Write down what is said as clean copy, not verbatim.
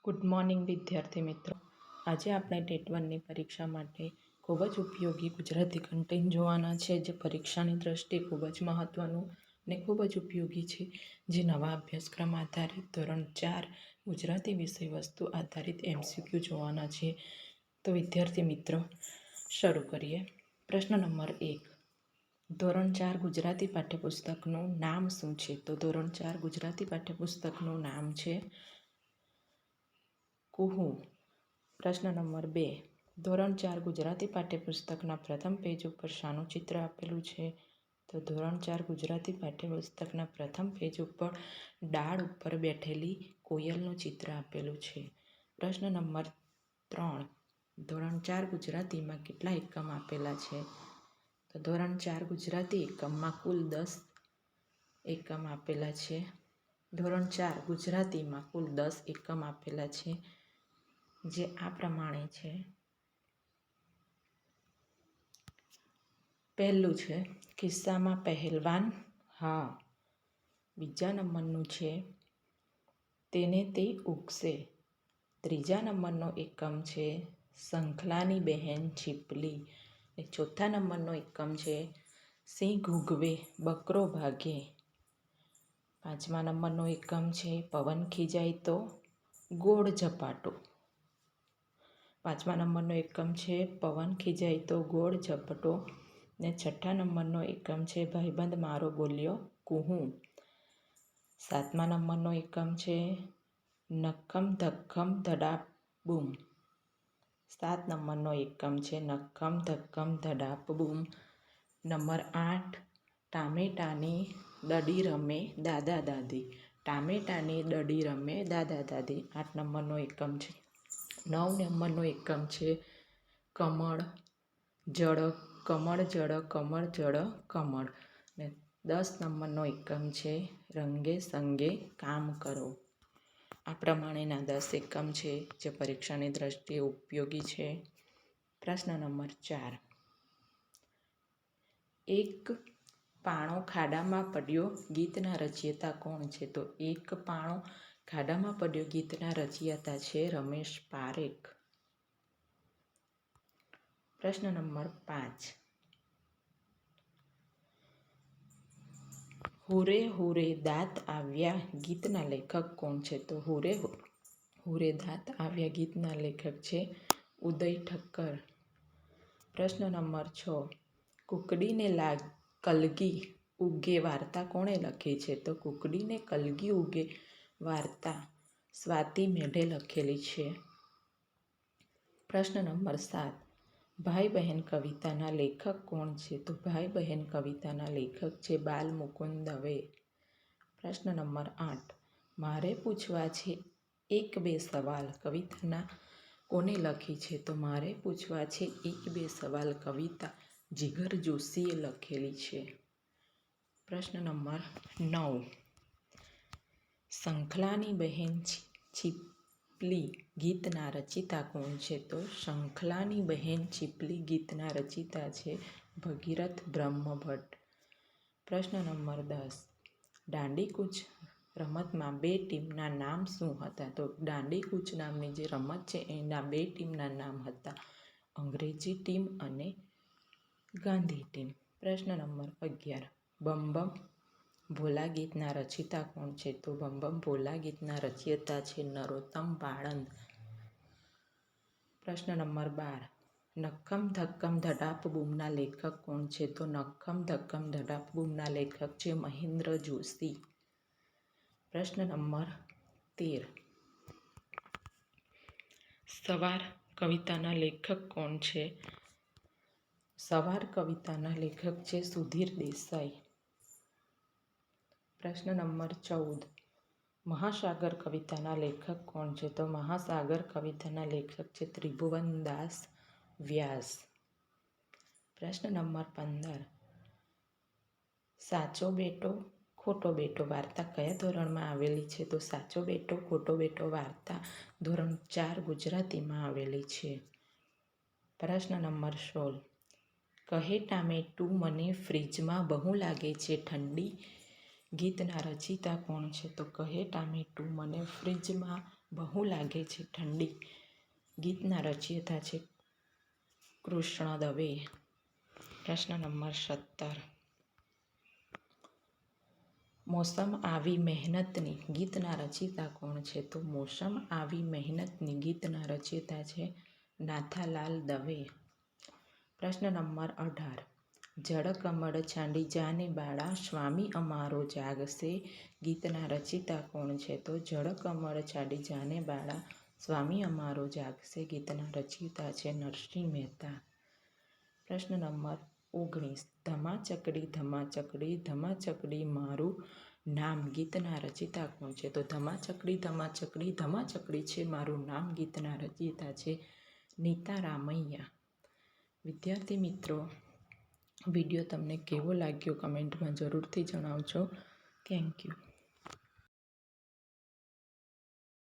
Good morning વિદ્યાર્થી મિત્રો. આજે આપણે ટેટ 1ની પરીક્ષા માટે ખૂબ જ ઉપયોગી ગુજરાતી કન્ટેન્ટ જોવાના છે, જે પરીક્ષાની દ્રષ્ટિએ ખૂબ જ મહત્ત્વનું અને ખૂબ જ ઉપયોગી છે. જે નવા અભ્યાસક્રમ આધારિત ધોરણ 4 ગુજરાતી વિષય વસ્તુ આધારિત MCQ જોવાના છે. તો વિદ્યાર્થી મિત્રો શરૂ કરીએ. પ્રશ્ન નંબર 1. ધોરણ 4 ગુજરાતી પાઠ્યપુસ્તકનું નામ શું છે? તો ધોરણ 4 ગુજરાતી પાઠ્યપુસ્તકનું નામ છે કુહુ. પ્રશ્ન નંબર 2. ધોરણ 4 ગુજરાતી પાઠ્યપુસ્તકના પ્રથમ પેજ ઉપર શાનું ચિત્ર આપેલું છે? તો ધોરણ 4 ગુજરાતી પાઠ્યપુસ્તકના પ્રથમ પેજ ઉપર ડાળ ઉપર બેઠેલી કોયલનું ચિત્ર આપેલું છે. પ્રશ્ન નંબર 3. ધોરણ 4 ગુજરાતીમાં કેટલા એકમ આપેલા છે? તો ધોરણ 4 ગુજરાતી એકમમાં કુલ 10 એકમ આપેલા છે. ધોરણ 4 ગુજરાતીમાં કુલ 10 એકમ આપેલા છે, જે આ પ્રમાણે છે. પહેલું છે કિસ્સામાં પહેલવાન હા. બીજા નંબરનું છે તેને તે ઉગશે. ત્રીજા નંબરનો એકમ છે શંખલાની બહેન છીપલી. ચોથા નંબરનો એકમ છે સિંહ ઘૂઘવે બકરો ભાગે. પાંચમા નંબરનો એકમ છે પવન ખીજાય તો ગોળ ઝપાટો. પાંચમા નંબરનો એકમ છે પવન ખીજાય તો ગોળ ઝપટો. ને છઠ્ઠા નંબરનો એકમ છે ભાઈબંધ મારો બોલ્યો કુહુ. સાતમા નંબરનો એકમ છે નક્કમ ધક્કમ ધડાપ બૂમ. 7 નંબરનો એકમ છે નક્કમ ધક્કમ ધડાપ બૂમ. નંબર 8 ટામેટાની દડી રમે દાદા દાદી. ટામેટાની દડી રમે દાદા દાદી. 8 નંબરનો એકમ છે. 9 નંબરનો એકમ છે કમળ જળ કમળ જળ કમળ જળ કમળ. ને 10 નંબરનો એકમ છે રંગે સંગે કામ કરો. આ પ્રમાણેના 10 એકમ છે, જે પરીક્ષાની દ્રષ્ટિએ ઉપયોગી છે. પ્રશ્ન નંબર 4. એક પાણો ખાડામાં પડ્યો ગીતના રચયિતા કોણ છે? તો એક પાણો ખાડામાં પડ્યો ગીતના રચયિતા છે રમેશ પારેખ. પ્રશ્ન નંબર 5. હુરે હુરે દાંત આવ્યા ગીતના લેખક કોણ છે? તો હુરે હુરે દાંત આવ્યા ગીતના લેખક છે ઉદય ઠક્કર. પ્રશ્ન નંબર 6. કુકડીને કલગી ઉગે વાર્તા કોણે લખી છે? તો કુકડીને કલગી ઉગે વાર્તા સ્વાતિ મેઢે લખેલી છે. પ્રશ્ન નંબર 7. ભાઈ બહેન કવિતાના લેખક કોણ છે? તો ભાઈ બહેન કવિતાના લેખક છે બાલ મુકુંદ દવે. પ્રશ્ન નંબર 8. મારે પૂછવા છે એક બે સવાલ કવિતાના કોને લખી છે? તો મારે પૂછવા છે એક બે સવાલ કવિતા જીગર જોશીએ લખેલી છે. પ્રશ્ન નંબર 9. શંખલાની બહેન છીપલી ગીતના રચયિતા કોણ છે? તો શંખલાની બહેન છીપલી ગીતના રચયિતા છે ભગીરથ બ્રહ્મભટ્ટ. પ્રશ્ન નંબર 10. દાંડીકૂચ રમતમાં બે ટીમના નામ શું હતા? તો દાંડીકૂચ નામની જે રમત છે એના બે ટીમના નામ હતા અંગ્રેજી ટીમ અને ગાંધી ટીમ. પ્રશ્ન નંબર 11. બમ બમ ભોલા ગીતના રચયિતા કોણ છે? તો બમ બમ ભોલા ગીતના રચયિતા છે નરોત્તમ વાળંદ. પ્રશ્ન નંબર 12. નક્કમ ધક્કમ ધડાપ બૂમના લેખક કોણ છે? તો નક્કમ ધક્કમ ધડાપ બૂમના લેખક છે મહેન્દ્ર જોશી. પ્રશ્ન નંબર 13. સવાર કવિતાના લેખક કોણ છે? સવાર કવિતાના લેખક છે સુધીર દેસાઈ. પ્રશ્ન નંબર 14. મહાસાગર કવિતાના લેખક કોણ છે? તો મહાસાગર કવિતાના લેખક છે ત્રિભુવનદાસ વ્યાસ. પ્રશ્ન નંબર 15. સાચો બેટો ખોટો બેટો વાર્તા કયા ધોરણમાં આવેલી છે? તો સાચો બેટો ખોટો બેટો વાર્તા ધોરણ 4 ગુજરાતીમાં આવેલી છે. પ્રશ્ન નંબર 16. કહે ટામેટું મને ફ્રીજમાં બહુ લાગે છે ઠંડી ગીતના રચયિતા કોણ છે? તો કહે ટામેટું મને ફ્રીજમાં બહુ લાગે છે ઠંડી ગીતના રચયિતા છે કૃષ્ણ દવે. પ્રશ્ન નંબર 17. મોસમ આવી મહેનતની ગીતના રચયિતા કોણ છે? તો મોસમ આવી મહેનતની ગીતના રચયિતા છે નાથાલાલ દવે. પ્રશ્ન નંબર 18. જળ કમળ છાંડી જાને બાળા સ્વામી અમારો જાગશે ગીતના રચયિતા કોણ છે? તો જળ કમળ છાંડી જાને બાળા સ્વામી અમારો જાગશે ગીતના રચયિતા છે નરસિંહ મહેતા. પ્રશ્ન નંબર 19. ધમાચકડી ધમાચકડી ધમાચકડી મારું નામ ગીતના રચયિતા કોણ છે? તો ધમાચકડી ધમાચકડી ધમાચકડી છે મારું નામ ગીતના રચયિતા છે નીતા રામૈયા. વિદ્યાર્થી મિત્રો, વિડીયો તમને કેવો લાગ્યો કમેન્ટમાં જરૂરથી જણાવજો. Thank you.